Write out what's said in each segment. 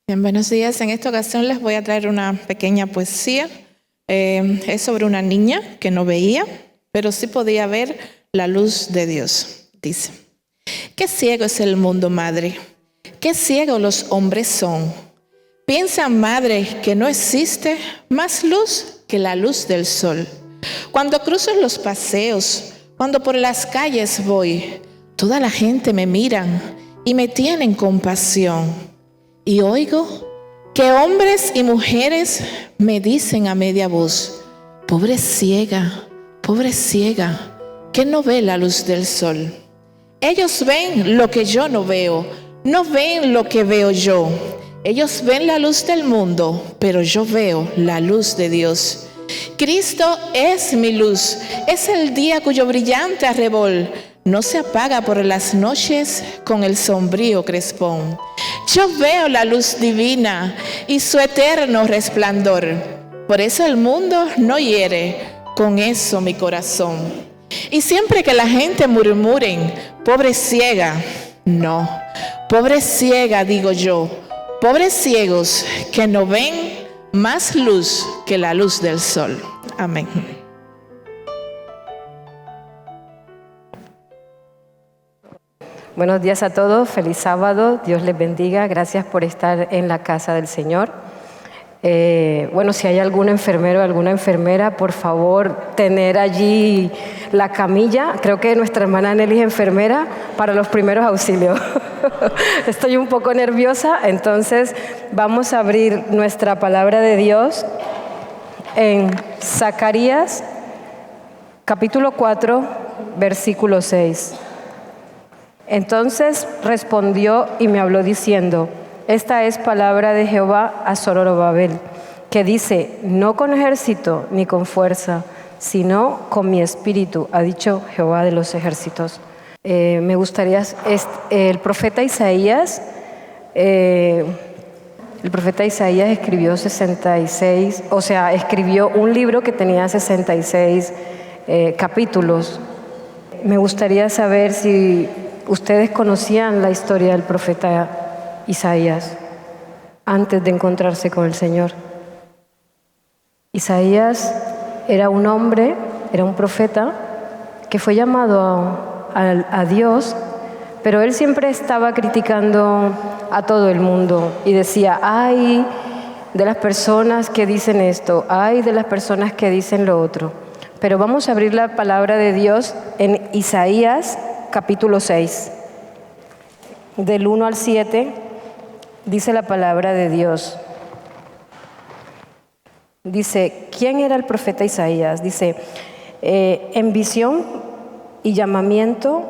Bien, buenos días. En esta ocasión les voy a traer una pequeña poesía. Es sobre una niña que no veía, pero sí podía ver la luz de Dios. Dice: qué ciego es el mundo, madre. Qué ciegos los hombres son. Piensan, madre, que no existe más luz que la luz del sol. Cuando cruzo los paseos, cuando por las calles voy, toda la gente me mira y me tienen compasión. Y oigo que hombres y mujeres me dicen a media voz: pobre ciega, que no ve la luz del sol. Ellos ven lo que yo no veo, no ven lo que veo yo. Ellos ven la luz del mundo, pero yo veo la luz de Dios. Cristo es mi luz, es el día cuyo brillante arrebol no se apaga por las noches con el sombrío crespón. Yo veo la luz divina y su eterno resplandor. Por eso el mundo no hiere con eso mi corazón. Y siempre que la gente murmuren, pobre ciega, no, pobre ciega digo yo, pobres ciegos que no ven más luz que la luz del sol. Amén. Buenos días a todos, feliz sábado, Dios les bendiga, gracias por estar en la casa del Señor. Si hay algún enfermero o alguna enfermera, por favor, tener allí la camilla. Creo que nuestra hermana Nelly es enfermera para los primeros auxilios. Estoy un poco nerviosa, entonces vamos a abrir nuestra palabra de Dios en Zacarías, capítulo 4, versículo 6. Entonces respondió y me habló diciendo: esta es palabra de Jehová a Zorobabel, que dice: no con ejército ni con fuerza, sino con mi espíritu, ha dicho Jehová de los ejércitos. Me gustaría, el profeta Isaías escribió 66, escribió un libro que tenía 66 capítulos. Me gustaría saber si ustedes conocían la historia del profeta Isaías antes de encontrarse con el Señor. Isaías era un hombre, era un profeta que fue llamado a Dios, pero él siempre estaba criticando a todo el mundo y decía: ay de las personas que dicen esto, ay de las personas que dicen lo otro. Pero vamos a abrir la palabra de Dios en Isaías capítulo 6, del 1 al 7, dice la palabra de Dios. Dice: ¿quién era el profeta Isaías? Dice: en visión y llamamiento,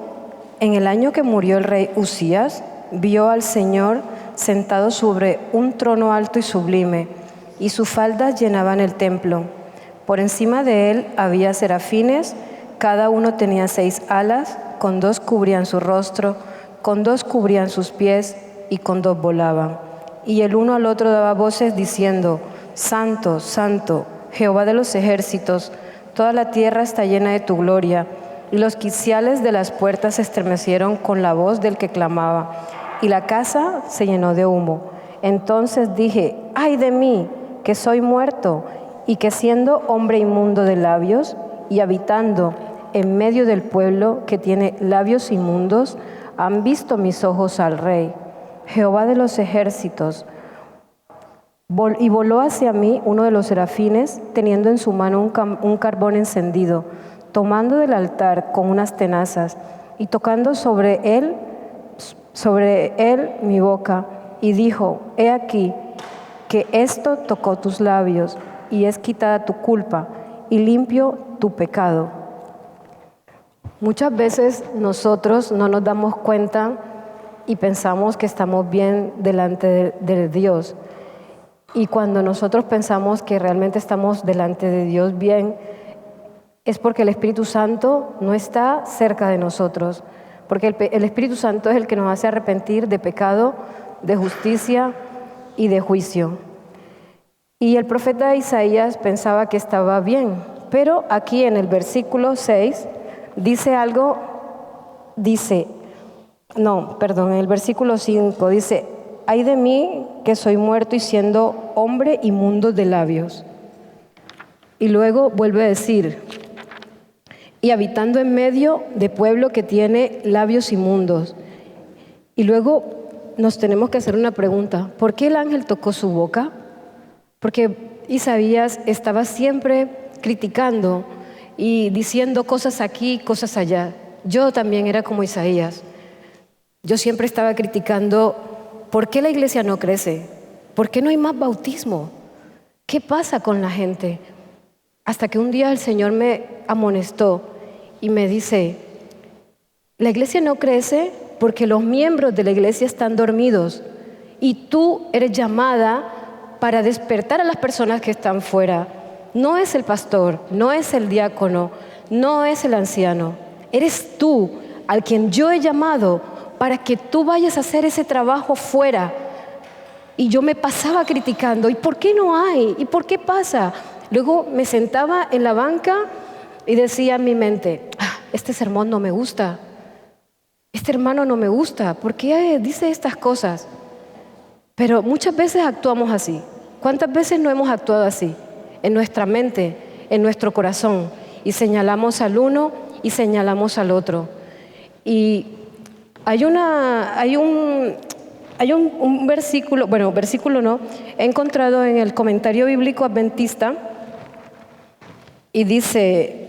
en el año que murió el rey Usías, vio al Señor sentado sobre un trono alto y sublime, y sus faldas llenaban el templo. Por encima de él había serafines, cada uno tenía 6 alas, con 2 cubrían su rostro, con 2 cubrían sus pies, y con 2 volaban. Y el uno al otro daba voces diciendo: Santo, Santo, Jehová de los ejércitos, toda la tierra está llena de tu gloria. Y los quiciales de las puertas se estremecieron con la voz del que clamaba, y la casa se llenó de humo. Entonces dije: ay de mí, que soy muerto, y que siendo hombre inmundo de labios, y habitando en medio del pueblo que tiene labios inmundos, han visto mis ojos al Rey, Jehová de los ejércitos. Y voló hacia mí uno de los serafines, teniendo en su mano un carbón encendido, tomando del altar con unas tenazas, y tocando sobre él mi boca, y dijo: he aquí que esto tocó tus labios, y es quitada tu culpa, y limpio tu pecado. Muchas veces nosotros no nos damos cuenta y pensamos que estamos bien delante de Dios. Y cuando nosotros pensamos que realmente estamos delante de Dios bien, es porque el Espíritu Santo no está cerca de nosotros. Porque el Espíritu Santo es el que nos hace arrepentir de pecado, de justicia y de juicio. Y el profeta Isaías pensaba que estaba bien, pero aquí en el versículo 6 dice algo, en el versículo 5 dice: ay de mí que soy muerto y siendo hombre inmundo de labios. Y luego vuelve a decir, y habitando en medio de pueblo que tiene labios inmundos. Y luego nos tenemos que hacer una pregunta, ¿por qué el ángel tocó su boca? Porque Isaías estaba siempre criticando y diciendo cosas aquí, cosas allá. Yo también era como Isaías. Yo siempre estaba criticando, ¿por qué la iglesia no crece? ¿Por qué no hay más bautismo? ¿Qué pasa con la gente? Hasta que un día el Señor me amonestó y me dice, la iglesia no crece porque los miembros de la iglesia están dormidos y tú eres llamada para despertar a las personas que están fuera. No es el pastor, no es el diácono, no es el anciano. Eres tú al quien yo he llamado para que tú vayas a hacer ese trabajo fuera. Y yo me pasaba criticando, ¿y por qué no hay? ¿Y por qué pasa? Luego me sentaba en la banca y decía en mi mente, este sermón no me gusta, este hermano no me gusta, ¿por qué dice estas cosas? Pero muchas veces actuamos así. ¿Cuántas veces no hemos actuado así? En nuestra mente, en nuestro corazón, y señalamos al uno y señalamos al otro. Y hay un versículo, bueno, versículo no, he encontrado en el comentario bíblico adventista y dice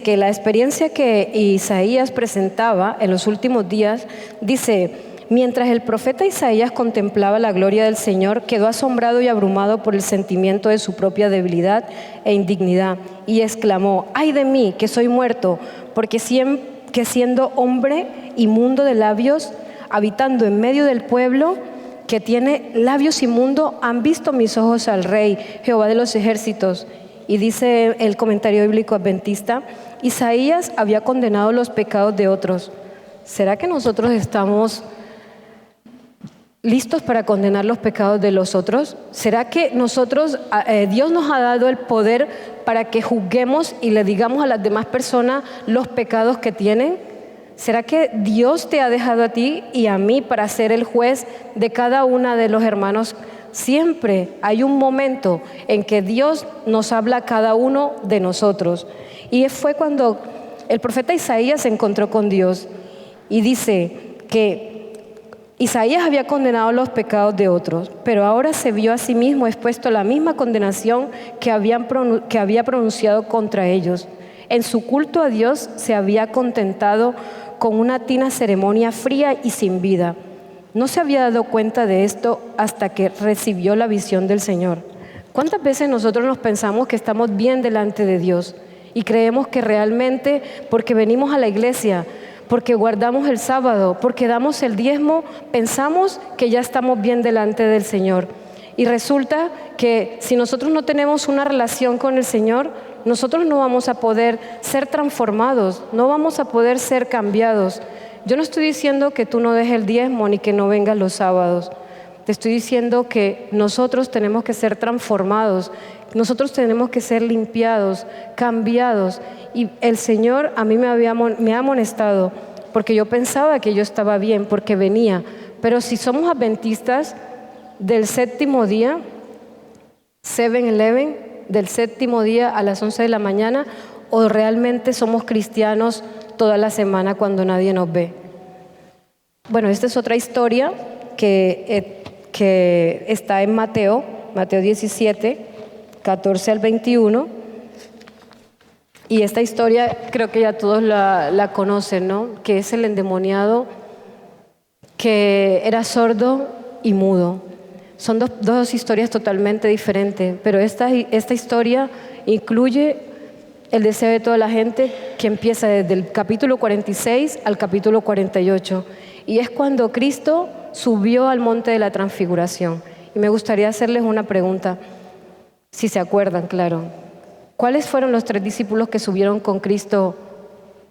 que la experiencia que Isaías presentaba en los últimos días, dice, mientras el profeta Isaías contemplaba la gloria del Señor, quedó asombrado y abrumado por el sentimiento de su propia debilidad e indignidad y exclamó, ¡ay de mí, que soy muerto! Porque siendo hombre inmundo de labios, habitando en medio del pueblo que tiene labios inmundos, han visto mis ojos al Rey, Jehová de los ejércitos. Y dice el comentario bíblico adventista, Isaías había condenado los pecados de otros. ¿Será que nosotros estamos listos para condenar los pecados de los otros? ¿Será que Dios nos ha dado el poder para que juzguemos y le digamos a las demás personas los pecados que tienen? ¿Será que Dios te ha dejado a ti y a mí para ser el juez de cada una de los hermanos? Siempre hay un momento en que Dios nos habla a cada uno de nosotros. Y fue cuando el profeta Isaías se encontró con Dios y dice que Isaías había condenado los pecados de otros, pero ahora se vio a sí mismo expuesto a la misma condenación que había pronunciado contra ellos. En su culto a Dios se había contentado con una tina ceremonia fría y sin vida. No se había dado cuenta de esto hasta que recibió la visión del Señor. ¿Cuántas veces nosotros nos pensamos que estamos bien delante de Dios y creemos que realmente porque venimos a la iglesia, porque guardamos el sábado, porque damos el diezmo, pensamos que ya estamos bien delante del Señor? Y resulta que si nosotros no tenemos una relación con el Señor, nosotros no vamos a poder ser transformados, no vamos a poder ser cambiados. Yo no estoy diciendo que tú no dejes el diezmo ni que no vengas los sábados. Te estoy diciendo que nosotros tenemos que ser transformados, nosotros tenemos que ser limpiados, cambiados. Y el Señor a mí me ha amonestado porque yo pensaba que yo estaba bien, porque venía. Pero si somos adventistas del séptimo día, 7-11, del séptimo día a las 11 de la mañana, o realmente somos cristianos toda la semana cuando nadie nos ve. Bueno, esta es otra historia que está en Mateo 17, 14 al 21. Y esta historia creo que ya todos la conocen, ¿no? Que es el endemoniado que era sordo y mudo. Son dos historias totalmente diferentes, pero esta historia incluye el deseo de toda la gente, que empieza desde el capítulo 46 al capítulo 48. Y es cuando Cristo subió al monte de la transfiguración. Y me gustaría hacerles una pregunta, si se acuerdan, claro. ¿Cuáles fueron los 3 discípulos que subieron con Cristo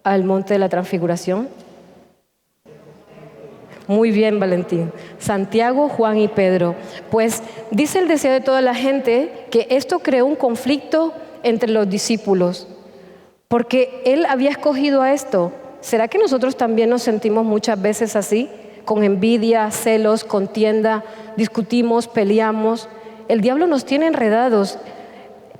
al monte de la transfiguración? Muy bien, Valentín. Santiago, Juan y Pedro. Pues dice el deseo de toda la gente que esto creó un conflicto entre los discípulos, porque él había escogido a esto. ¿Será que nosotros también nos sentimos muchas veces así? con envidia, celos, contienda, discutimos, peleamos. El diablo nos tiene enredados,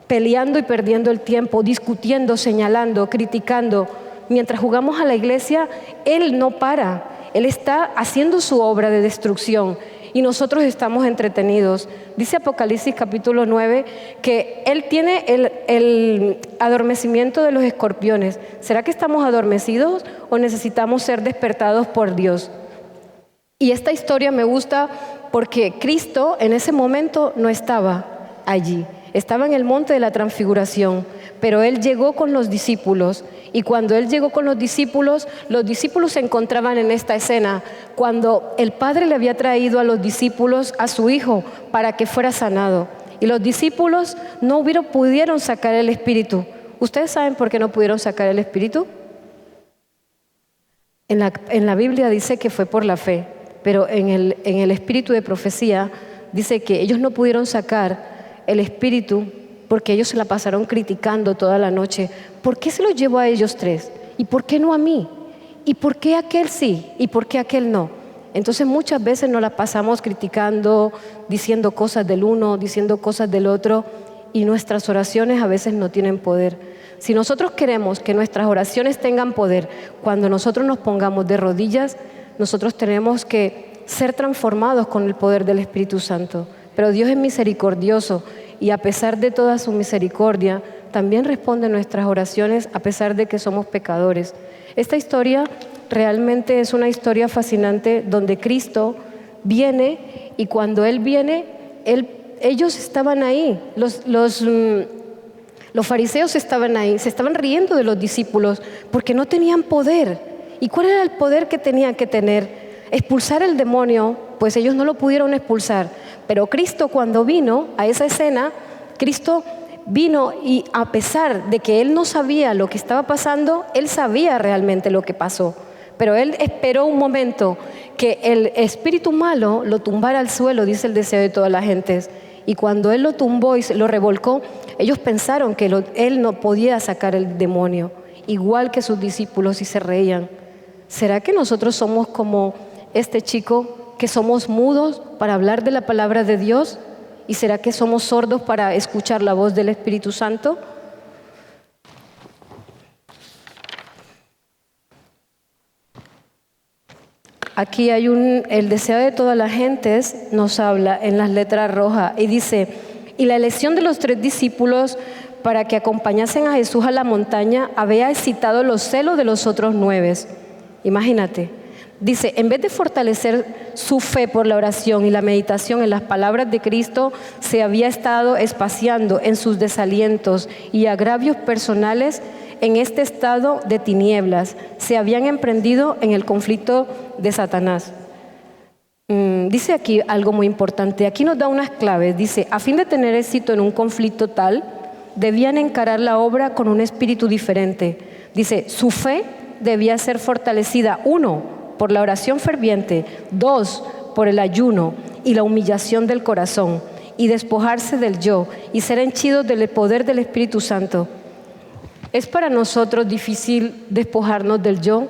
peleando y perdiendo el tiempo, discutiendo, señalando, criticando. Mientras jugamos a la iglesia, Él no para. Él está haciendo su obra de destrucción y nosotros estamos entretenidos. Dice Apocalipsis capítulo 9 que Él tiene el adormecimiento de los escorpiones. ¿Será que estamos adormecidos o necesitamos ser despertados por Dios? Y esta historia me gusta porque Cristo en ese momento no estaba allí. Estaba en el monte de la transfiguración, pero Él llegó con los discípulos. Y cuando Él llegó con los discípulos se encontraban en esta escena, cuando el Padre le había traído a los discípulos a su Hijo para que fuera sanado. Y los discípulos no pudieron sacar el espíritu. ¿Ustedes saben por qué no pudieron sacar el espíritu? En la Biblia dice que fue por la fe, pero en el espíritu de profecía dice que ellos no pudieron sacar el espíritu porque ellos se la pasaron criticando toda la noche. ¿Por qué se los llevó a ellos tres? ¿Y por qué no a mí? ¿Y por qué aquel sí? ¿Y por qué aquel no? Entonces muchas veces nos la pasamos criticando, diciendo cosas del uno, diciendo cosas del otro, y nuestras oraciones a veces no tienen poder. Si nosotros queremos que nuestras oraciones tengan poder, cuando nosotros nos pongamos de rodillas, nosotros tenemos que ser transformados con el poder del Espíritu Santo. Pero Dios es misericordioso y a pesar de toda su misericordia, también responde nuestras oraciones a pesar de que somos pecadores. Esta historia realmente es una historia fascinante donde Cristo viene y cuando Él viene, ellos estaban ahí, los fariseos estaban ahí, se estaban riendo de los discípulos porque no tenían poder. ¿Y cuál era el poder que tenían que tener? Expulsar el demonio, pues ellos no lo pudieron expulsar. Pero Cristo cuando vino a esa escena, Cristo vino y a pesar de que Él no sabía lo que estaba pasando, Él sabía realmente lo que pasó. Pero Él esperó un momento que el espíritu malo lo tumbara al suelo, dice el deseo de todas las gentes. Y cuando Él lo tumbó y lo revolcó, ellos pensaron que Él no podía sacar el demonio, igual que sus discípulos, y se reían. ¿Será que nosotros somos como este chico que somos mudos para hablar de la palabra de Dios? ¿Y será que somos sordos para escuchar la voz del Espíritu Santo? Aquí hay el deseo de todas las gentes, nos habla en las letras rojas y dice: y la elección de los 3 discípulos para que acompañasen a Jesús a la montaña había excitado los celos de los otros 9. Imagínate. Dice, en vez de fortalecer su fe por la oración y la meditación en las palabras de Cristo, se había estado espaciando en sus desalientos y agravios personales. En este estado de tinieblas se habían emprendido en el conflicto de Satanás. Dice aquí algo muy importante, aquí nos da unas claves. Dice, a fin de tener éxito en un conflicto tal, debían encarar la obra con un espíritu diferente. Dice, su fe debía ser fortalecida, 1, por la oración ferviente, 2, por el ayuno y la humillación del corazón, y despojarse del yo y ser henchidos del poder del Espíritu Santo. ¿Es para nosotros difícil despojarnos del yo?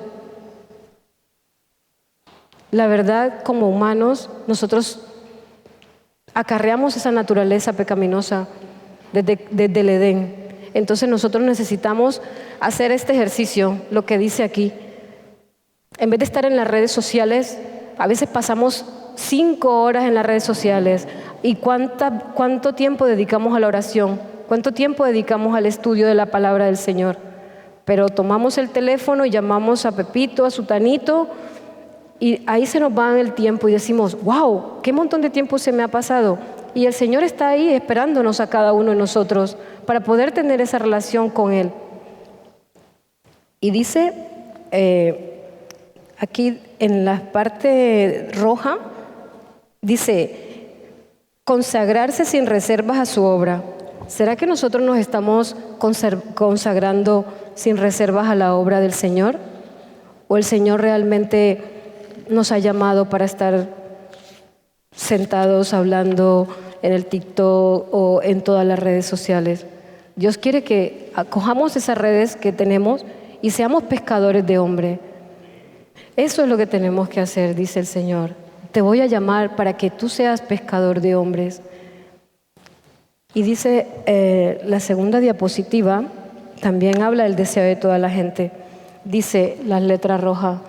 La verdad, como humanos, nosotros acarreamos esa naturaleza pecaminosa desde el Edén. Entonces nosotros necesitamos hacer este ejercicio, lo que dice aquí. En vez de estar en las redes sociales, a veces pasamos 5 horas en las redes sociales. ¿Y cuánto tiempo dedicamos a la oración? ¿Cuánto tiempo dedicamos al estudio de la palabra del Señor? Pero tomamos el teléfono y llamamos a Pepito, a Sutanito, y ahí se nos va el tiempo y decimos, wow, qué montón de tiempo se me ha pasado. Y el Señor está ahí esperándonos a cada uno de nosotros para poder tener esa relación con Él. Y dice... aquí en la parte roja dice, consagrarse sin reservas a su obra. ¿Será que nosotros nos estamos consagrando sin reservas a la obra del Señor? ¿O el Señor realmente nos ha llamado para estar sentados hablando en el TikTok o en todas las redes sociales? Dios quiere que acojamos esas redes que tenemos y seamos pescadores de hombres. Eso es lo que tenemos que hacer, dice el Señor. Te voy a llamar para que tú seas pescador de hombres. Y dice la segunda diapositiva, también habla del deseo de toda la gente. Dice las letras rojas,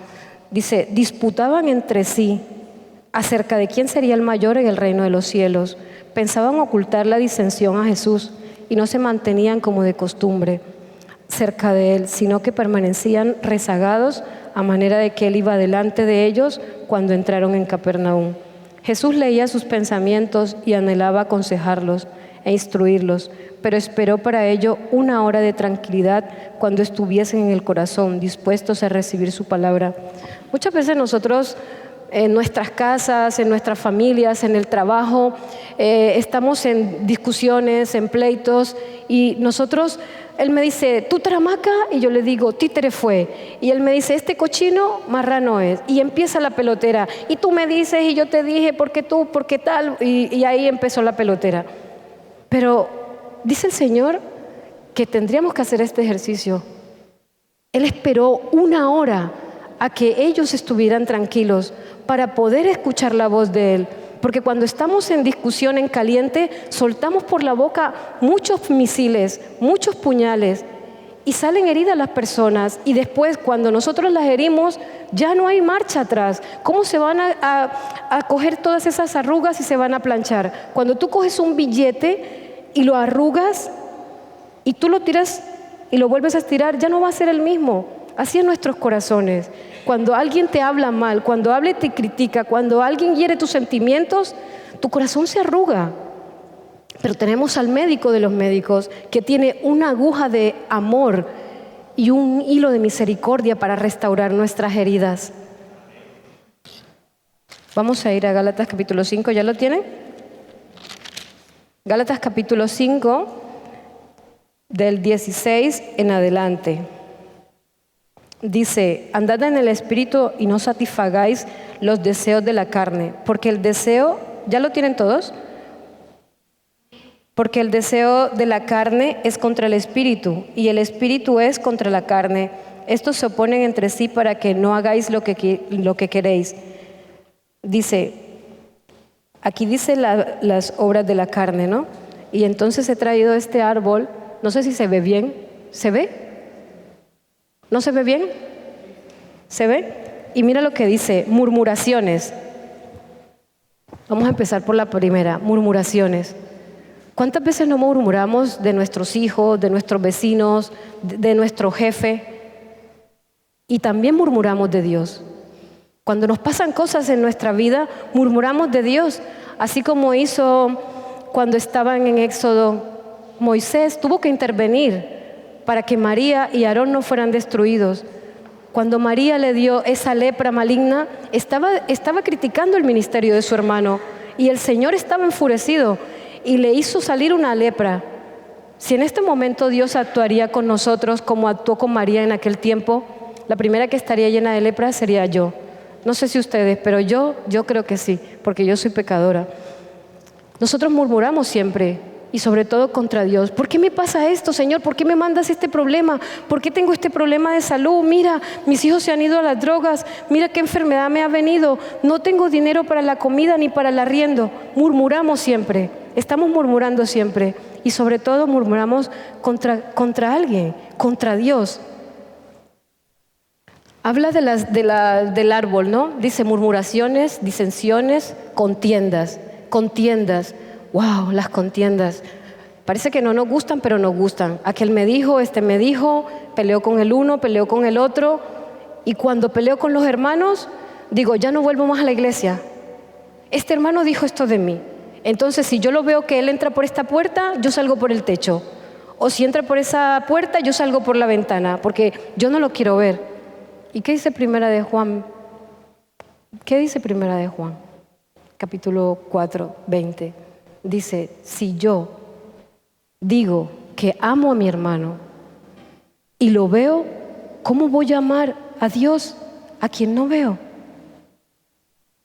dice, disputaban entre sí acerca de quién sería el mayor en el reino de los cielos. Pensaban ocultar la disensión a Jesús y no se mantenían como de costumbre cerca de él, sino que permanecían rezagados a manera de que él iba delante de ellos cuando entraron en Capernaum. Jesús leía sus pensamientos y anhelaba aconsejarlos e instruirlos, pero esperó para ello una hora de tranquilidad cuando estuviesen en el corazón, dispuestos a recibir su palabra. Muchas veces nosotros en nuestras casas, en nuestras familias, en el trabajo, estamos en discusiones, en pleitos, y él me dice, tú tramaca, y yo le digo, títere fue. Y él me dice, este cochino marrano es. Y empieza la pelotera. Y tú me dices, y yo te dije, ¿por qué tú? ¿Por qué tal? Y ahí empezó la pelotera. Pero dice el Señor que tendríamos que hacer este ejercicio. Él esperó una hora a que ellos estuvieran tranquilos para poder escuchar la voz de Él. Porque cuando estamos en discusión en caliente, soltamos por la boca muchos misiles, muchos puñales, y salen heridas las personas. Y después, cuando nosotros las herimos, ya no hay marcha atrás. ¿Cómo se van a coger todas esas arrugas y se van a planchar? Cuando tú coges un billete y lo arrugas y tú lo tiras y lo vuelves a estirar, ya no va a ser el mismo. Así en nuestros corazones. Cuando alguien te habla mal, cuando alguien te critica, cuando alguien hiere tus sentimientos, tu corazón se arruga. Pero tenemos al médico de los médicos que tiene una aguja de amor y un hilo de misericordia para restaurar nuestras heridas. Vamos a ir a Gálatas capítulo 5, ¿ya lo tienen? Gálatas capítulo 5, del 16 en adelante. Dice, andad en el Espíritu y no satisfagáis los deseos de la carne, porque el deseo, ¿ya lo tienen todos? Porque el deseo de la carne es contra el Espíritu y el Espíritu es contra la carne. Estos se oponen entre sí para que no hagáis lo que queréis. Dice, aquí dice las obras de la carne, ¿no? Y entonces he traído este árbol, no sé si se ve bien, ¿se ve? ¿No se ve bien? ¿Se ve? Y mira lo que dice, murmuraciones. Vamos a empezar por la primera, murmuraciones. ¿Cuántas veces no murmuramos de nuestros hijos, de nuestros vecinos, de nuestro jefe? Y también murmuramos de Dios. Cuando nos pasan cosas en nuestra vida, murmuramos de Dios. Así como hizo cuando estaban en Éxodo, Moisés tuvo que intervenir para que María y Aarón no fueran destruidos. Cuando María le dio esa lepra maligna, estaba criticando el ministerio de su hermano y el Señor estaba enfurecido y le hizo salir una lepra. Si en este momento Dios actuaría con nosotros como actuó con María en aquel tiempo, la primera que estaría llena de lepra sería yo. No sé si ustedes, pero yo creo que sí, porque yo soy pecadora. Nosotros murmuramos siempre. Y sobre todo contra Dios. ¿Por qué me pasa esto, Señor? ¿Por qué me mandas este problema? ¿Por qué tengo este problema de salud? Mira, mis hijos se han ido a las drogas. Mira qué enfermedad me ha venido. No tengo dinero para la comida ni para el arriendo. Murmuramos siempre. Estamos murmurando siempre. Y sobre todo murmuramos contra alguien, contra Dios. Habla del árbol, ¿no? Dice murmuraciones, disensiones, contiendas. ¡Wow! Las contiendas. Parece que no nos gustan, pero nos gustan. Aquel me dijo, este me dijo, peleó con el uno, peleó con el otro. Y cuando peleo con los hermanos, digo, ya no vuelvo más a la iglesia. Este hermano dijo esto de mí. Entonces, si yo lo veo que él entra por esta puerta, yo salgo por el techo. O si entra por esa puerta, yo salgo por la ventana, porque yo no lo quiero ver. ¿Y qué dice Primera de Juan? ¿Qué dice Primera de Juan? Capítulo 4, 20. Dice, si yo digo que amo a mi hermano y lo veo, ¿cómo voy a amar a Dios a quien no veo?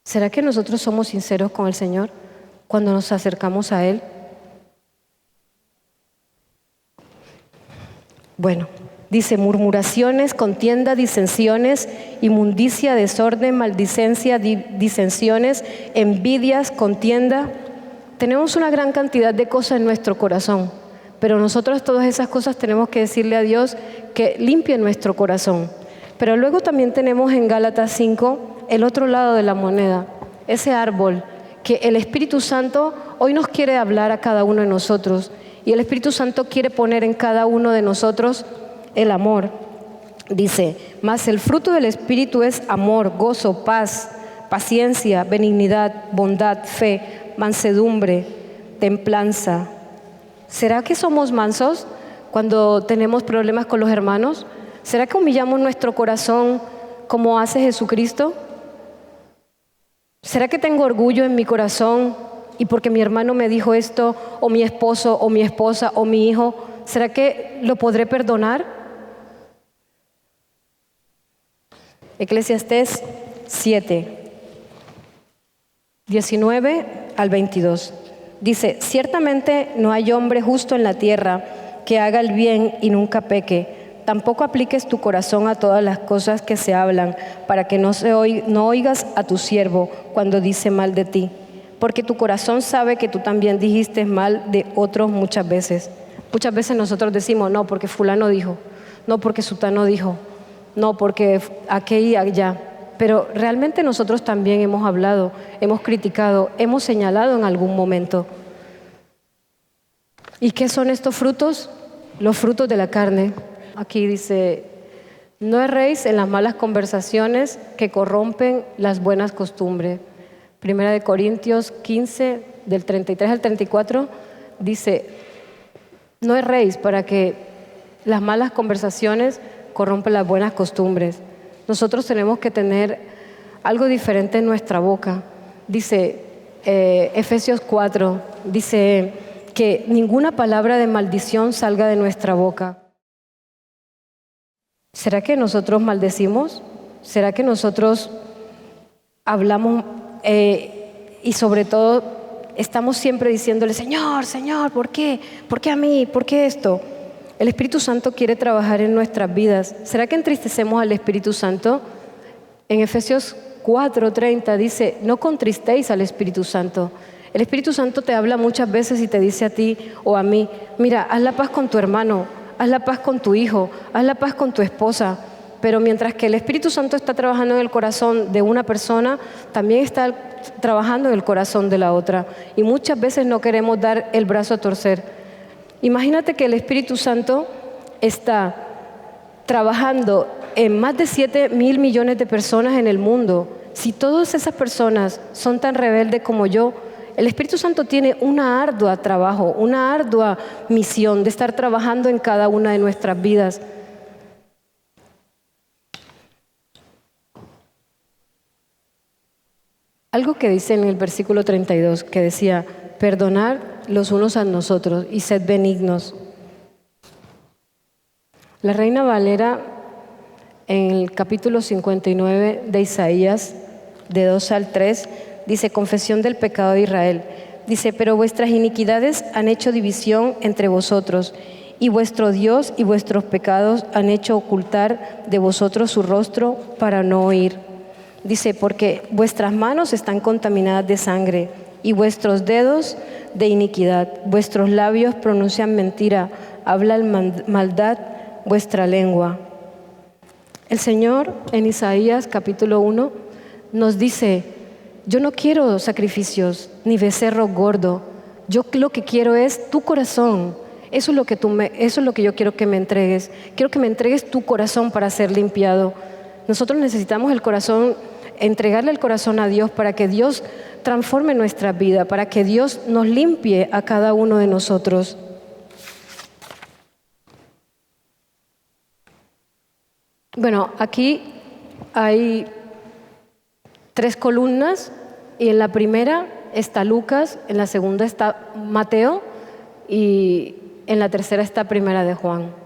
¿Será que nosotros somos sinceros con el Señor cuando nos acercamos a Él? Bueno, Dice, murmuraciones, contienda, disensiones, inmundicia, desorden, maldicencia, disensiones, envidias, contienda. Tenemos una gran cantidad de cosas en nuestro corazón, pero nosotros todas esas cosas tenemos que decirle a Dios que limpie nuestro corazón. Pero luego también tenemos en Gálatas 5 el otro lado de la moneda, ese árbol que el Espíritu Santo hoy nos quiere hablar a cada uno de nosotros, y el Espíritu Santo quiere poner en cada uno de nosotros el amor. Dice, mas el fruto del Espíritu es amor, gozo, paz, paciencia, benignidad, bondad, fe, mansedumbre, templanza. ¿Será que somos mansos cuando tenemos problemas con los hermanos? ¿Será que humillamos nuestro corazón como hace Jesucristo? ¿Será que tengo orgullo en mi corazón y porque mi hermano me dijo esto, o mi esposo, o mi esposa, o mi hijo, será que lo podré perdonar? Eclesiastés 7, 19 al 22. Dice, ciertamente no hay hombre justo en la tierra que haga el bien y nunca peque. Tampoco apliques tu corazón a todas las cosas que se hablan, para que no oigas a tu siervo cuando dice mal de ti. Porque tu corazón sabe que tú también dijiste mal de otros muchas veces. Muchas veces nosotros decimos, no, porque fulano dijo, no, porque sutano dijo, no, porque aquí y allá. Pero realmente nosotros también hemos hablado, hemos criticado, hemos señalado en algún momento. ¿Y qué son estos frutos? Los frutos de la carne. Aquí dice, no erréis en las malas conversaciones que corrompen las buenas costumbres. Primera de Corintios 15, del 33 al 34, dice, no erréis para que las malas conversaciones corrompen las buenas costumbres. Nosotros tenemos que tener algo diferente en nuestra boca. Dice Efesios 4, dice que ninguna palabra de maldición salga de nuestra boca. ¿Será que nosotros maldecimos? ¿Será que nosotros hablamos y sobre todo estamos siempre diciéndole, Señor, Señor, ¿por qué? ¿Por qué a mí? ¿Por qué esto? El Espíritu Santo quiere trabajar en nuestras vidas. ¿Será que entristecemos al Espíritu Santo? En Efesios 4:30 dice, no contristéis al Espíritu Santo. El Espíritu Santo te habla muchas veces y te dice a ti o a mí, mira, haz la paz con tu hermano, haz la paz con tu hijo, haz la paz con tu esposa. Pero mientras que el Espíritu Santo está trabajando en el corazón de una persona, también está trabajando en el corazón de la otra. Y muchas veces no queremos dar el brazo a torcer. Imagínate que el Espíritu Santo está trabajando en más de 7,000 millones de personas en el mundo. Si todas esas personas son tan rebeldes como yo, el Espíritu Santo tiene una ardua trabajo, una ardua misión de estar trabajando en cada una de nuestras vidas. Algo que dice en el versículo 32, que decía, perdonar los unos a nosotros y sed benignos. La Reina Valera, en el capítulo 59 de Isaías, de 2 al 3, dice, confesión del pecado de Israel. Dice, pero vuestras iniquidades han hecho división entre vosotros, y vuestro Dios y vuestros pecados han hecho ocultar de vosotros su rostro para no oír. Dice, porque vuestras manos están contaminadas de sangre y vuestros dedos de iniquidad. Vuestros labios pronuncian mentira, hablan maldad vuestra lengua. El Señor en Isaías capítulo 1 nos dice, yo no quiero sacrificios ni becerro gordo. Yo lo que quiero es tu corazón. Eso es lo que yo quiero que me entregues. Quiero que me entregues tu corazón para ser limpiado. Nosotros necesitamos el corazón, entregarle el corazón a Dios para que Dios transforme nuestra vida, para que Dios nos limpie a cada uno de nosotros. Bueno, aquí hay 3 columnas y en la primera está Lucas, en la segunda está Mateo y en la tercera está Primera de Juan.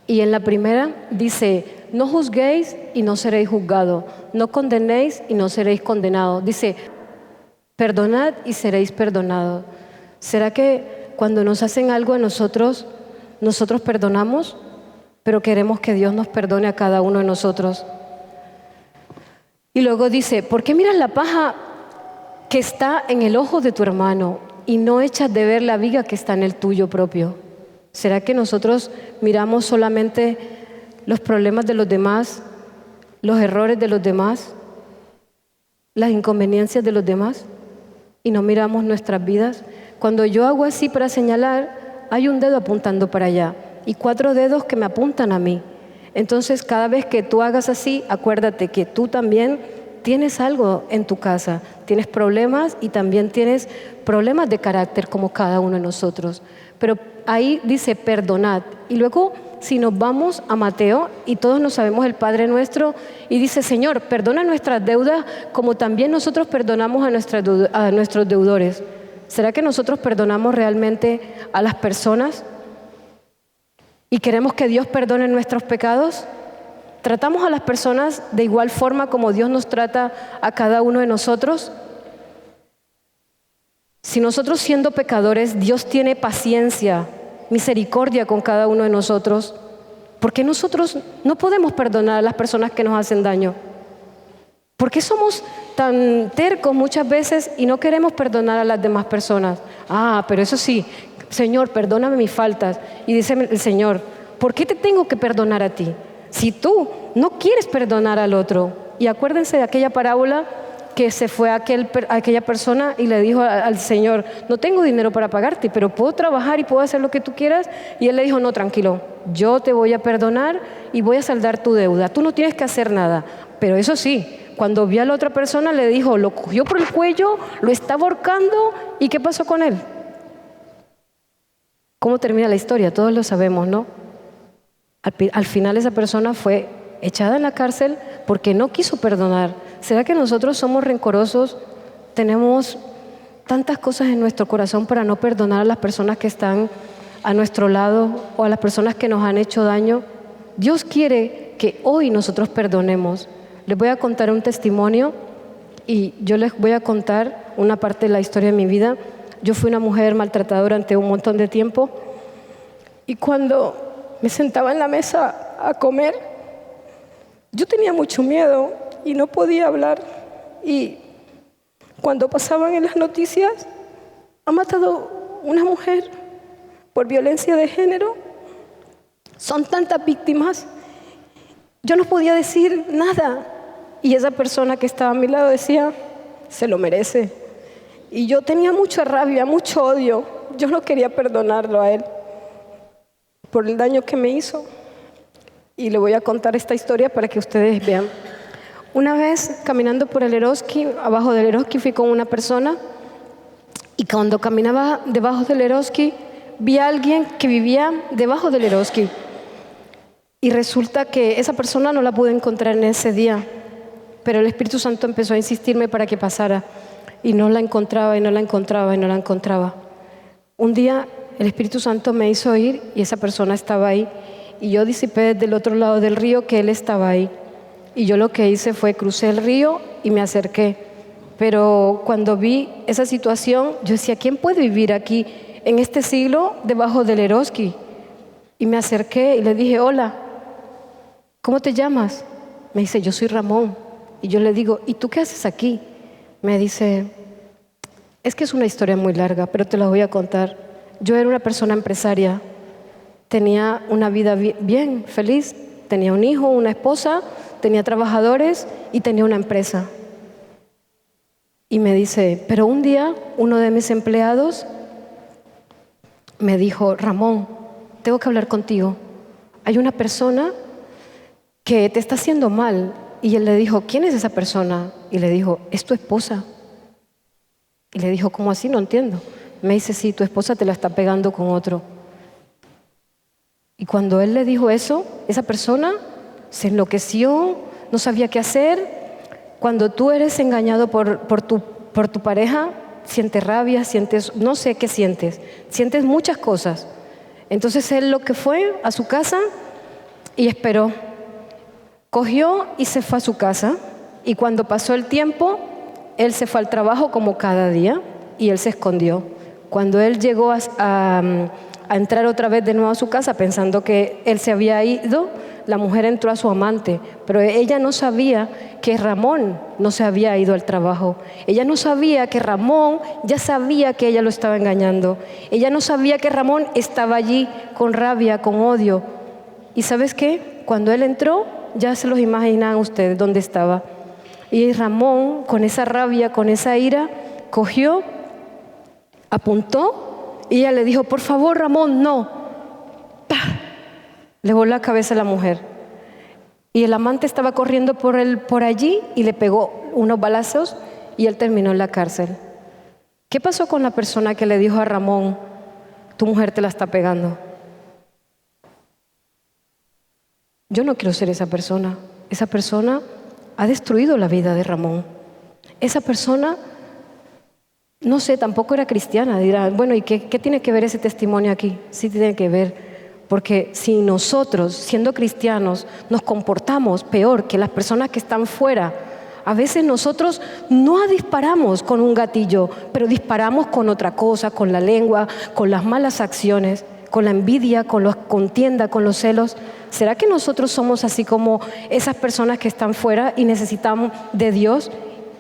Y en la primera dice, no juzguéis y no seréis juzgados, no condenéis y no seréis condenados. Dice, perdonad y seréis perdonados. ¿Será que cuando nos hacen algo a nosotros perdonamos? pero queremos que Dios nos perdone a cada uno de nosotros. Y luego dice, ¿por qué miras la paja que está en el ojo de tu hermano y no echas de ver la viga que está en el tuyo propio? ¿Será que nosotros miramos solamente los problemas de los demás, los errores de los demás, las inconveniencias de los demás y no miramos nuestras vidas? Cuando yo hago así para señalar, hay un dedo apuntando para allá y 4 dedos que me apuntan a mí. Entonces, cada vez que tú hagas así, acuérdate que tú también tienes algo en tu casa, tienes problemas y también tienes problemas de carácter como cada uno de nosotros. Pero ahí dice perdonad. Y luego, si nos vamos a Mateo, y todos nos sabemos el Padre Nuestro, y dice, Señor, perdona nuestras deudas como también nosotros perdonamos a nuestros deudores. ¿Será que nosotros perdonamos realmente a las personas? ¿Y queremos que Dios perdone nuestros pecados? ¿Tratamos a las personas de igual forma como Dios nos trata a cada uno de nosotros? Si nosotros siendo pecadores, Dios tiene paciencia, misericordia con cada uno de nosotros, ¿por qué nosotros no podemos perdonar a las personas que nos hacen daño? ¿Por qué somos tan tercos muchas veces y no queremos perdonar a las demás personas? Pero eso sí, Señor, perdóname mis faltas. Y dice el Señor, ¿por qué te tengo que perdonar a ti? Si tú no quieres perdonar al otro. Y acuérdense de aquella parábola que se fue a aquella persona y le dijo al Señor, no tengo dinero para pagarte, pero puedo trabajar y puedo hacer lo que tú quieras. Y él le dijo, no, tranquilo, yo te voy a perdonar y voy a saldar tu deuda. Tú no tienes que hacer nada. Pero eso sí, cuando vio a la otra persona le dijo, lo cogió por el cuello, lo estaba ahorcando. ¿Y qué pasó con él? ¿Cómo termina la historia? Todos lo sabemos, ¿no? Al final esa persona fue echada en la cárcel porque no quiso perdonar. ¿Será que nosotros somos rencorosos? Tenemos tantas cosas en nuestro corazón para no perdonar a las personas que están a nuestro lado o a las personas que nos han hecho daño. Dios quiere que hoy nosotros perdonemos. Les voy a contar un testimonio y yo les voy a contar una parte de la historia de mi vida. Yo fui una mujer maltratada durante un montón de tiempo y cuando me sentaba en la mesa a comer, yo tenía mucho miedo y no podía hablar. Y cuando pasaban en las noticias, ha matado una mujer por violencia de género, son tantas víctimas, yo no podía decir nada. Y esa persona que estaba a mi lado decía, se lo merece. Y yo tenía mucha rabia, mucho odio. Yo no quería perdonarlo a él por el daño que me hizo. Y le voy a contar esta historia para que ustedes vean. Una vez, caminando por el Eroski, abajo del Eroski, fui con una persona. Y cuando caminaba debajo del Eroski, vi a alguien que vivía debajo del Eroski. Y resulta que esa persona no la pude encontrar en ese día. Pero el Espíritu Santo empezó a insistirme para que pasara. Y no la encontraba, y no la encontraba, y no la encontraba. Un día el Espíritu Santo me hizo ir y esa persona estaba ahí. Y yo disipé desde el otro lado del río que él estaba ahí. Y yo lo que hice fue crucé el río y me acerqué. Pero cuando vi esa situación, yo decía, ¿quién puede vivir aquí en este siglo debajo del Eroski? Y me acerqué y le dije, hola, ¿cómo te llamas? Me dice, yo soy Ramón. Y yo le digo, ¿y tú qué haces aquí? Me dice, es que es una historia muy larga, pero te la voy a contar. Yo era una persona empresaria, tenía una vida bien, feliz, tenía un hijo, una esposa, tenía trabajadores y tenía una empresa. Y me dice, pero un día uno de mis empleados me dijo, Ramón, tengo que hablar contigo. Hay una persona que te está haciendo mal. Y él le dijo, ¿quién es esa persona? Y le dijo, es tu esposa. Y le dijo, ¿cómo así? No entiendo. Me dice, sí, tu esposa te la está pegando con otro. Y cuando él le dijo eso, esa persona se enloqueció, no sabía qué hacer. Cuando tú eres engañado por tu pareja, sientes rabia, sientes, no sé qué sientes muchas cosas. Entonces él lo que fue a su casa y esperó. Cogió y se fue a su casa y cuando pasó el tiempo, él se fue al trabajo como cada día y él se escondió. Cuando él llegó a a entrar otra vez de nuevo a su casa pensando que él se había ido, la mujer entró a su amante, pero ella no sabía que Ramón no se había ido al trabajo. Ella no sabía que Ramón ya sabía que ella lo estaba engañando. Ella no sabía que Ramón estaba allí con rabia, con odio. ¿Y sabes qué? Cuando él entró, ya se los imaginan ustedes dónde estaba. Y Ramón, con esa rabia, con esa ira, cogió, apuntó y ella le dijo: por favor, Ramón, no. ¡Pah! Le voló la cabeza a la mujer. Y el amante estaba corriendo por allí y le pegó unos balazos y él terminó en la cárcel. ¿Qué pasó con la persona que le dijo a Ramón: tu mujer te la está pegando? Yo no quiero ser esa persona. Esa persona ha destruido la vida de Ramón. Esa persona, no sé, tampoco era cristiana. Dirán, bueno, ¿y qué tiene que ver ese testimonio aquí? Sí tiene que ver. Porque si nosotros, siendo cristianos, nos comportamos peor que las personas que están fuera, a veces nosotros no disparamos con un gatillo, pero disparamos con otra cosa, con la lengua, con las malas acciones, con la envidia, con la contienda, con los celos. ¿Será que nosotros somos así como esas personas que están fuera y necesitamos de Dios?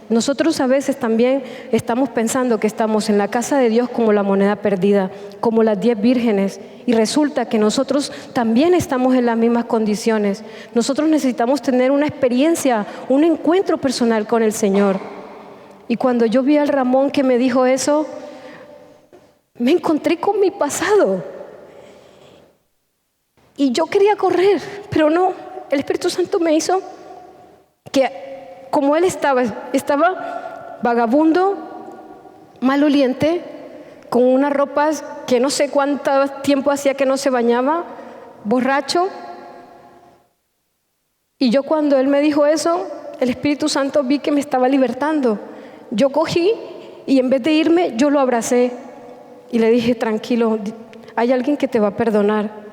Nosotros a veces también estamos pensando que estamos en la casa de Dios como la moneda perdida, como las 10 vírgenes, y resulta que nosotros también estamos en las mismas condiciones. Nosotros necesitamos tener una experiencia, un encuentro personal con el Señor. Y cuando yo vi al Ramón que me dijo eso, me encontré con mi pasado. Y yo quería correr, pero no, el Espíritu Santo me hizo que, como él estaba vagabundo, maloliente, con unas ropas que no sé cuánto tiempo hacía que no se bañaba, borracho. Y yo, cuando él me dijo eso, el Espíritu Santo vi que me estaba libertando. Yo cogí y en vez de irme, yo lo abracé y le dije: tranquilo, hay alguien que te va a perdonar.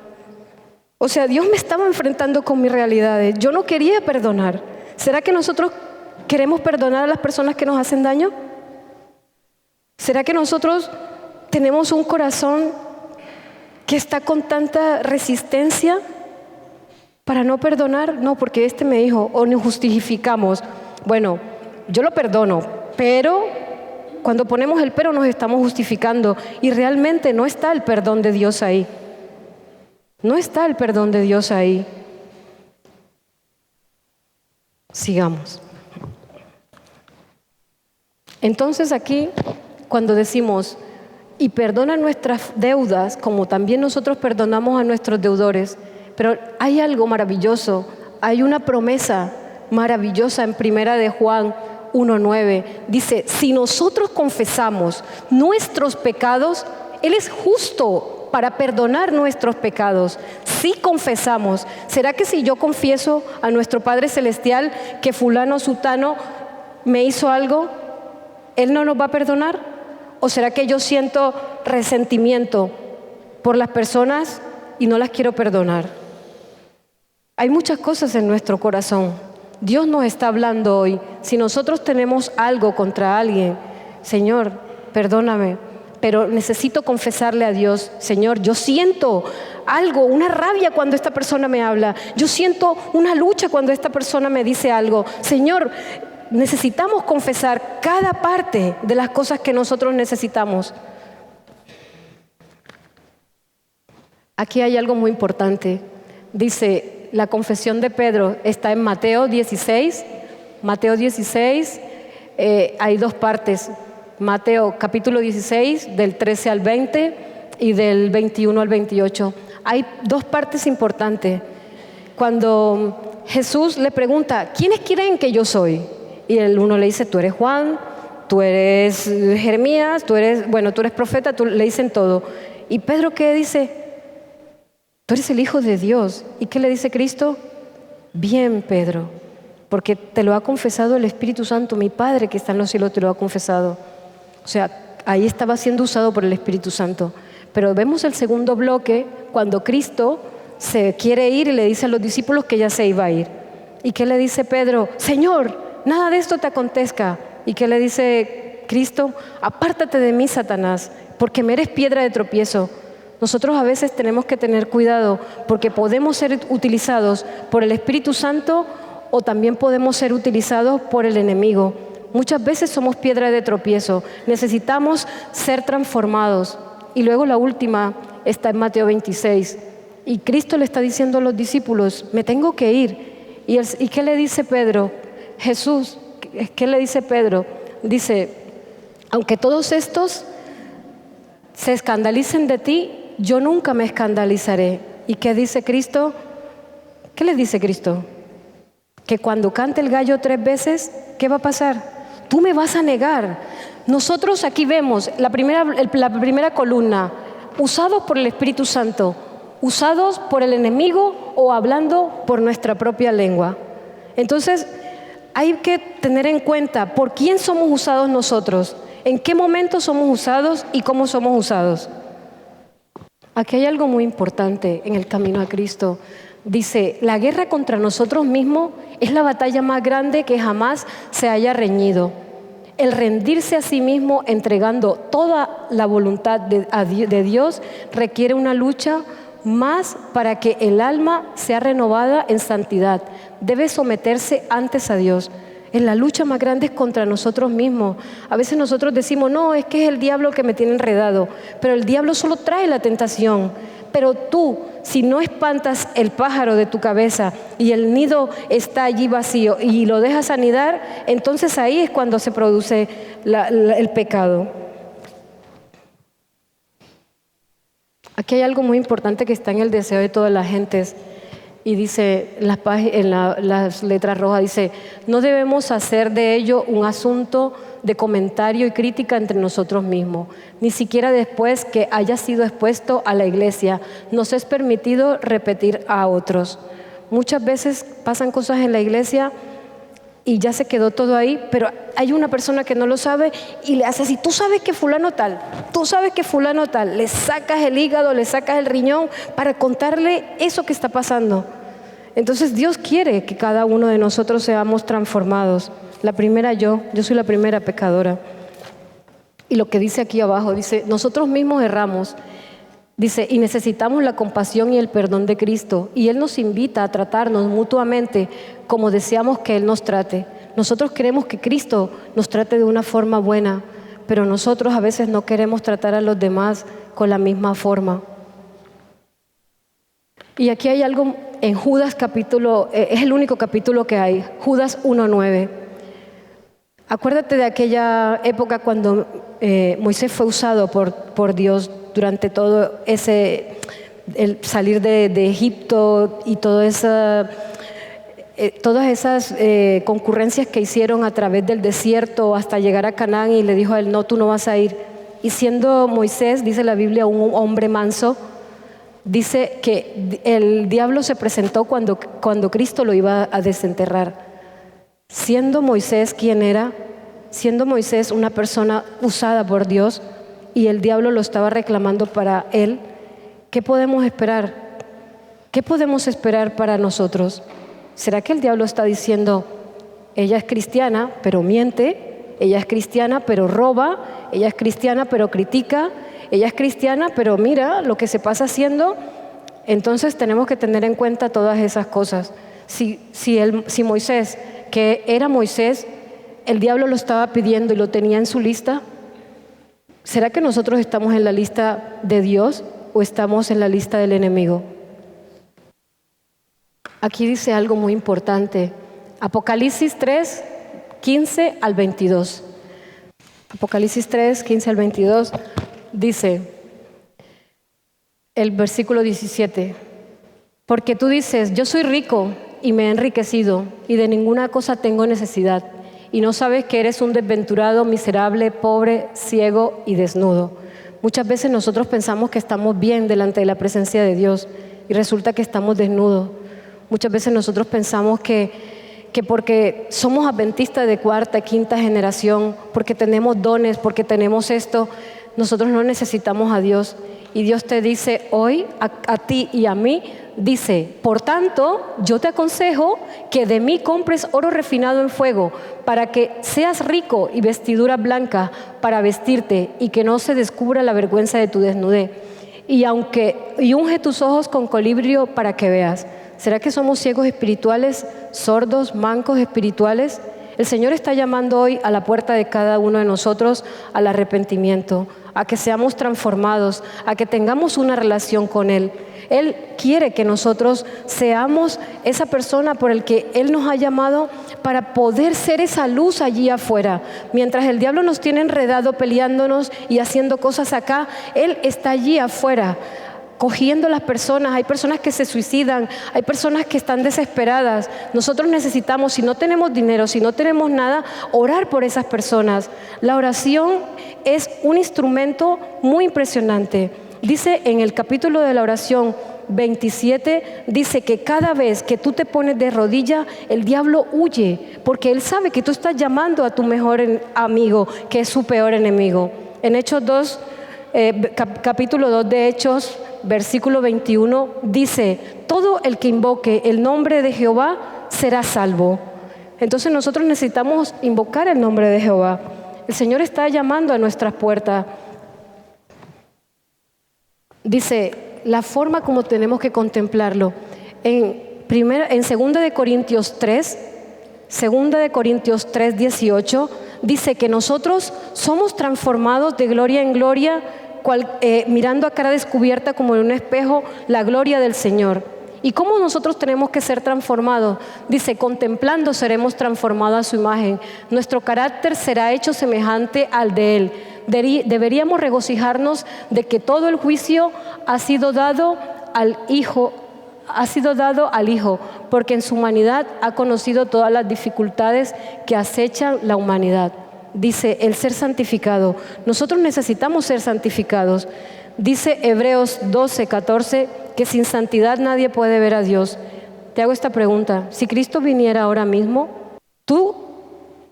O sea, Dios me estaba enfrentando con mis realidades. Yo no quería perdonar. ¿Será que nosotros queremos perdonar a las personas que nos hacen daño? ¿Será que nosotros tenemos un corazón que está con tanta resistencia para no perdonar? No, porque este me dijo, o nos justificamos. Bueno, yo lo perdono, pero cuando ponemos el pero nos estamos justificando y realmente no está el perdón de Dios ahí. No está el perdón de Dios ahí. Sigamos. Entonces aquí, cuando decimos: y perdona nuestras deudas, como también nosotros perdonamos a nuestros deudores, pero hay algo maravilloso, hay una promesa maravillosa en 1 de Juan 1:9. Dice: si nosotros confesamos nuestros pecados, Él es justo para perdonar nuestros pecados. Si confesamos, ¿será que si yo confieso a nuestro Padre Celestial que fulano sutano me hizo algo, Él no nos va a perdonar? ¿O será que yo siento resentimiento por las personas y no las quiero perdonar? Hay muchas cosas en nuestro corazón. Dios nos está hablando hoy. Si nosotros tenemos algo contra alguien, Señor, perdóname, pero necesito confesarle a Dios: Señor, yo siento algo, una rabia cuando esta persona me habla. Yo siento una lucha cuando esta persona me dice algo. Señor, necesitamos confesar cada parte de las cosas que nosotros necesitamos. Aquí hay algo muy importante. Dice, la confesión de Pedro está en Mateo 16. Mateo 16, hay dos partes. Mateo capítulo 16, del 13 al 20 y del 21 al 28. Hay dos partes importantes. Cuando Jesús le pregunta: ¿quiénes creen que yo soy? Y el uno le dice: tú eres Juan, tú eres Jeremías, tú eres profeta, le dicen todo. Y Pedro, ¿qué dice? Tú eres el Hijo de Dios. ¿Y qué le dice Cristo? Bien, Pedro, porque te lo ha confesado el Espíritu Santo, mi Padre que está en los cielos te lo ha confesado. O sea, ahí estaba siendo usado por el Espíritu Santo. Pero vemos el segundo bloque, cuando Cristo se quiere ir y le dice a los discípulos que ya se iba a ir. ¿Y qué le dice Pedro? Señor, nada de esto te acontezca. ¿Y qué le dice Cristo? Apártate de mí, Satanás, porque me eres piedra de tropiezo. Nosotros a veces tenemos que tener cuidado porque podemos ser utilizados por el Espíritu Santo o también podemos ser utilizados por el enemigo. Muchas veces somos piedra de tropiezo. Necesitamos ser transformados. Y luego la última está en Mateo 26. Y Cristo le está diciendo a los discípulos, me tengo que ir. ¿Y qué le dice Pedro? Jesús, ¿qué le dice Pedro? Dice, aunque todos estos se escandalicen de ti, yo nunca me escandalizaré. ¿Y qué dice Cristo? ¿Qué le dice Cristo? Que cuando cante el gallo 3 veces, ¿qué va a pasar? Tú me vas a negar. Nosotros aquí vemos la primera columna, usados por el Espíritu Santo, usados por el enemigo o hablando por nuestra propia lengua. Entonces, hay que tener en cuenta por quién somos usados nosotros, en qué momento somos usados y cómo somos usados. Aquí hay algo muy importante en el camino a Cristo. Dice, la guerra contra nosotros mismos es la batalla más grande que jamás se haya reñido. El rendirse a sí mismo, entregando toda la voluntad de Dios, requiere una lucha más para que el alma sea renovada en santidad. Debe someterse antes a Dios. En la lucha más grande es contra nosotros mismos. A veces nosotros decimos, no, es que es el diablo el que me tiene enredado. Pero el diablo solo trae la tentación. Pero tú, si no espantas el pájaro de tu cabeza y el nido está allí vacío y lo dejas anidar, entonces ahí es cuando se produce el pecado. Aquí hay algo muy importante que está en el deseo de todas las gentes. Y dice en las letras rojas, dice, no debemos hacer de ello un asunto de comentario y crítica entre nosotros mismos, ni siquiera después que haya sido expuesto a la iglesia, nos es permitido repetir a otros. Muchas veces pasan cosas en la iglesia y ya se quedó todo ahí, pero hay una persona que no lo sabe y le hace así, tú sabes que fulano tal, le sacas el hígado, le sacas el riñón para contarle eso que está pasando. Entonces Dios quiere que cada uno de nosotros seamos transformados. La primera yo soy la primera pecadora. Y lo que dice aquí abajo, dice, nosotros mismos erramos. Dice, y necesitamos la compasión y el perdón de Cristo. Y Él nos invita a tratarnos mutuamente como deseamos que Él nos trate. Nosotros queremos que Cristo nos trate de una forma buena, pero nosotros a veces no queremos tratar a los demás con la misma forma. Y aquí hay algo en Judas capítulo, es el único capítulo que hay, Judas 1:9. Acuérdate de aquella época cuando Moisés fue usado por Dios durante todo el salir de Egipto y todas esas concurrencias que hicieron a través del desierto hasta llegar a Canaán, y le dijo a él, no, tú no vas a ir. Y siendo Moisés, dice la Biblia, un hombre manso, dice que el diablo se presentó cuando Cristo lo iba a desenterrar. Siendo Moisés quien era, siendo Moisés una persona usada por Dios y el diablo lo estaba reclamando para él, ¿qué podemos esperar? ¿Qué podemos esperar para nosotros? ¿Será que el diablo está diciendo, ella es cristiana pero miente, ella es cristiana pero roba, ella es cristiana pero critica, ella es cristiana pero mira lo que se pasa haciendo? Entonces tenemos que tener en cuenta todas esas cosas. Si Moisés, que era Moisés, el diablo lo estaba pidiendo y lo tenía en su lista, ¿será que nosotros estamos en la lista de Dios o estamos en la lista del enemigo? Aquí dice algo muy importante. Apocalipsis 3, 15 al 22. Apocalipsis 3, 15 al 22 dice, el versículo 17, porque tú dices, yo soy rico y me he enriquecido y de ninguna cosa tengo necesidad, y no sabes que eres un desventurado, miserable, pobre, ciego y desnudo. Muchas veces nosotros pensamos que estamos bien delante de la presencia de Dios y resulta que estamos desnudos. Muchas veces nosotros pensamos que porque somos adventistas de cuarta, quinta generación, porque tenemos dones, porque tenemos esto, nosotros no necesitamos a Dios. Y Dios te dice hoy, a ti y a mí, dice, por tanto, yo te aconsejo que de mí compres oro refinado en fuego, para que seas rico, y vestidura blanca para vestirte, y que no se descubra la vergüenza de tu desnudez. y unge tus ojos con colibrio para que veas. ¿Será que somos ciegos espirituales, sordos, mancos espirituales? El Señor está llamando hoy a la puerta de cada uno de nosotros al arrepentimiento, a que seamos transformados, a que tengamos una relación con Él. Él quiere que nosotros seamos esa persona por el que Él nos ha llamado para poder ser esa luz allí afuera. Mientras el diablo nos tiene enredado peleándonos y haciendo cosas acá, Él está allí afuera cogiendo las personas. Hay personas que se suicidan, hay personas que están desesperadas. Nosotros necesitamos, si no tenemos dinero, si no tenemos nada, orar por esas personas. La oración es un instrumento muy impresionante. Dice en el capítulo de la oración 27, dice que cada vez que tú te pones de rodilla, el diablo huye, porque él sabe que tú estás llamando a tu mejor amigo, que es su peor enemigo. En Hechos 2, capítulo 2 de Hechos, versículo 21, dice: todo el que invoque el nombre de Jehová será salvo. Entonces nosotros necesitamos invocar el nombre de Jehová. El Señor está llamando a nuestras puertas. Dice la forma como tenemos que contemplarlo. En 2 de Corintios 3, 18, dice que nosotros somos transformados de gloria en gloria, mirando a cara descubierta como en un espejo la gloria del Señor. ¿Y cómo nosotros tenemos que ser transformados? Dice, contemplando seremos transformados a su imagen. Nuestro carácter será hecho semejante al de Él. Deberíamos regocijarnos de que todo el juicio ha sido dado al Hijo, porque en su humanidad ha conocido todas las dificultades que acechan la humanidad. Dice, el ser santificado. Nosotros necesitamos ser santificados. Dice Hebreos 12, 14, que sin santidad nadie puede ver a Dios. Te hago esta pregunta: si Cristo viniera ahora mismo, ¿tú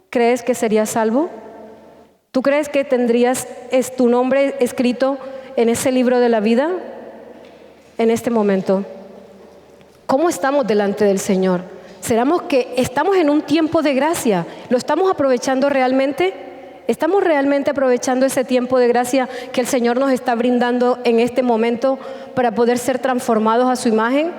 crees que serías salvo? ¿Tú crees que tendrías tu nombre escrito en ese libro de la vida en este momento? ¿Cómo estamos delante del Señor? ¿Será que estamos en un tiempo de gracia? ¿Lo estamos aprovechando realmente? ¿Estamos realmente aprovechando ese tiempo de gracia que el Señor nos está brindando en este momento para poder ser transformados a su imagen?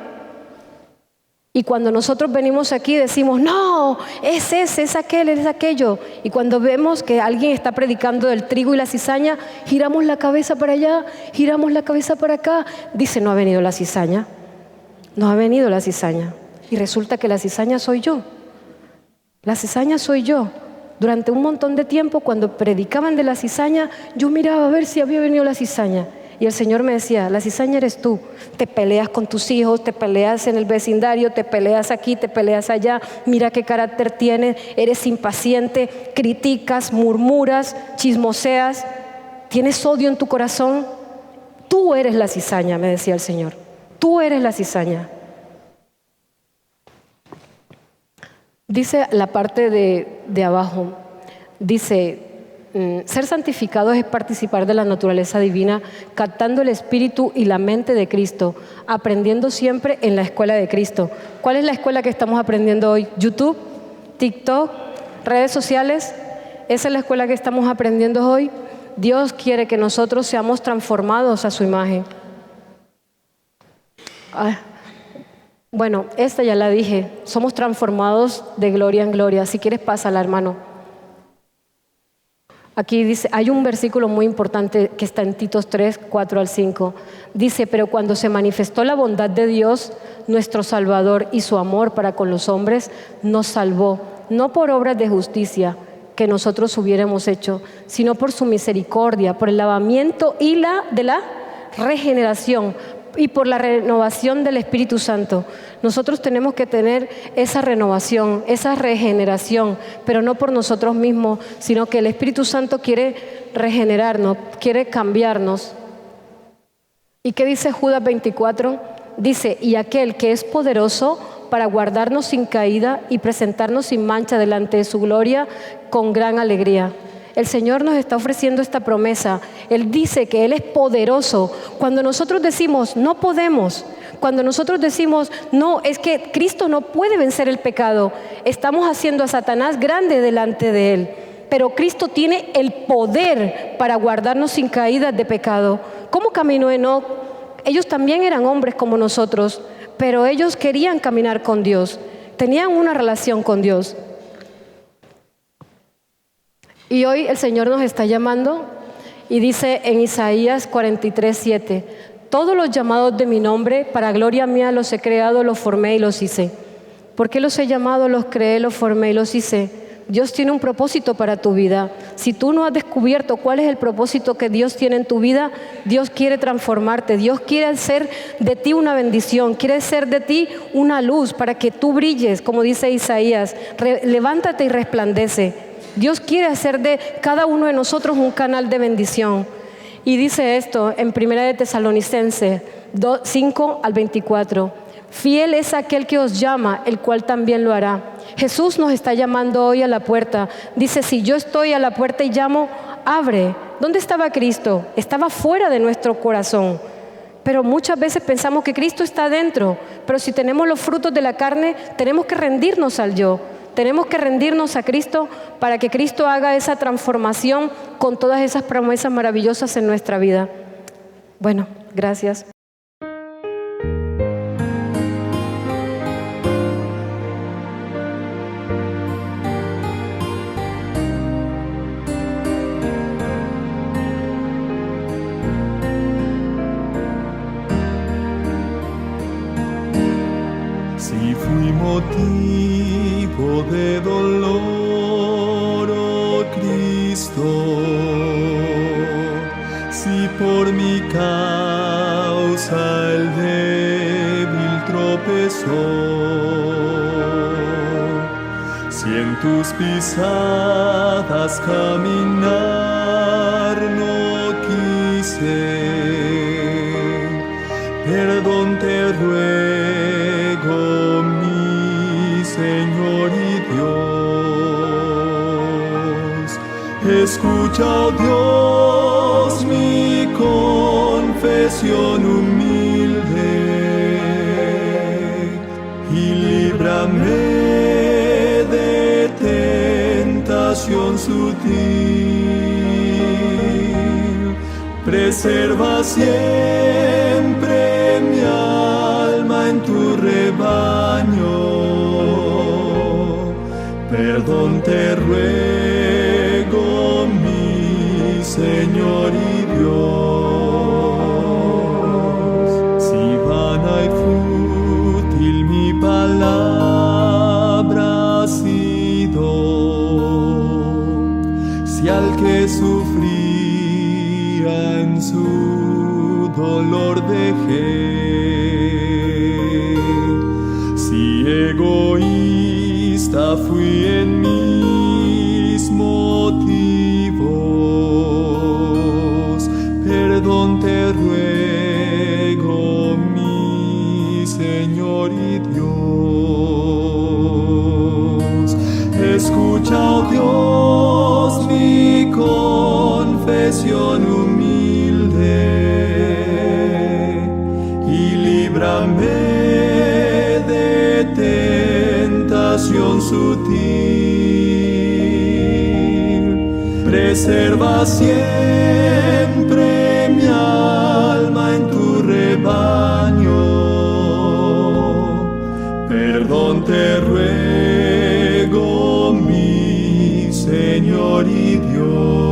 Y cuando nosotros venimos aquí decimos, no, es ese, es aquel, es aquello. Y cuando vemos que alguien está predicando del trigo y la cizaña, giramos la cabeza para allá, giramos la cabeza para acá. Dice, no ha venido la cizaña, no ha venido la cizaña. Y resulta que la cizaña soy yo. La cizaña soy yo. Durante un montón de tiempo, cuando predicaban de la cizaña, yo miraba a ver si había venido la cizaña. Y el Señor me decía, la cizaña eres tú. Te peleas con tus hijos, te peleas en el vecindario, te peleas aquí, te peleas allá. Mira qué carácter tienes, eres impaciente, criticas, murmuras, chismoseas, tienes odio en tu corazón. Tú eres la cizaña, me decía el Señor. Tú eres la cizaña. Dice la parte de abajo, dice, ser santificados es participar de la naturaleza divina, captando el espíritu y la mente de Cristo, aprendiendo siempre en la escuela de Cristo. ¿Cuál es la escuela que estamos aprendiendo hoy? ¿YouTube? ¿TikTok? ¿Redes sociales? ¿Esa es la escuela que estamos aprendiendo hoy? Dios quiere que nosotros seamos transformados a su imagen. Bueno, esta ya la dije, somos transformados de gloria en gloria. Si quieres, pásala, hermano. Aquí dice, hay un versículo muy importante que está en Tito 3, 4 al 5. Dice, pero cuando se manifestó la bondad de Dios, nuestro Salvador, y su amor para con los hombres, nos salvó, no por obras de justicia que nosotros hubiéramos hecho, sino por su misericordia, por el lavamiento de la regeneración, y por la renovación del Espíritu Santo. Nosotros tenemos que tener esa renovación, esa regeneración, pero no por nosotros mismos, sino que el Espíritu Santo quiere regenerarnos, quiere cambiarnos. ¿Y qué dice Judas 24? Dice, y aquel que es poderoso para guardarnos sin caída y presentarnos sin mancha delante de su gloria con gran alegría. El Señor nos está ofreciendo esta promesa. Él dice que Él es poderoso. Cuando nosotros decimos, no podemos, cuando nosotros decimos, no, es que Cristo no puede vencer el pecado, estamos haciendo a Satanás grande delante de Él. Pero Cristo tiene el poder para guardarnos sin caídas de pecado. ¿Cómo caminó Enoc ellos también eran hombres como nosotros, pero ellos querían caminar con Dios, tenían una relación con Dios. Y hoy el Señor nos está llamando y dice en Isaías 43:7, todos los llamados de mi nombre, para gloria mía los he creado, los formé y los hice. ¿Por qué los he llamado, los creé, los formé y los hice? Dios tiene un propósito para tu vida. Si tú no has descubierto cuál es el propósito que Dios tiene en tu vida, Dios quiere transformarte, Dios quiere hacer de ti una bendición, quiere hacer de ti una luz para que tú brilles, como dice Isaías, levántate y resplandece. Dios quiere hacer de cada uno de nosotros un canal de bendición. Y dice esto en 1 de Tesalonicenses 5-24. Fiel es aquel que os llama, el cual también lo hará. Jesús nos está llamando hoy a la puerta. Dice, si yo estoy a la puerta y llamo, abre. ¿Dónde estaba Cristo? Estaba fuera de nuestro corazón. Pero muchas veces pensamos que Cristo está dentro. Pero si tenemos los frutos de la carne, tenemos que rendirnos al yo. Tenemos que rendirnos a Cristo para que Cristo haga esa transformación con todas esas promesas maravillosas en nuestra vida. Bueno, gracias. Si fui motivo de dolor, oh Cristo, si por mi causa el débil tropezó, si en tus pisadas caminar no quise, perdón te ruego, mi Señor y Dios. Escucha, oh Dios, mi confesión humilde y líbrame de tentación sutil. Preserva siempre mi alma en tu rebaño. Perdón te ruego, mi Señor y Dios. Si vana y fútil mi palabra ha sido, si al que sufría en su dolor dejé, si egoísta fui en mis motivos, perdón te ruego, mi Señor y Dios. Escucha, oh Dios, mi confesión humilde y líbrame de tentación sutil. Preserva siempre mi alma en tu rebaño. Perdón te ruego, mi Señor y Dios.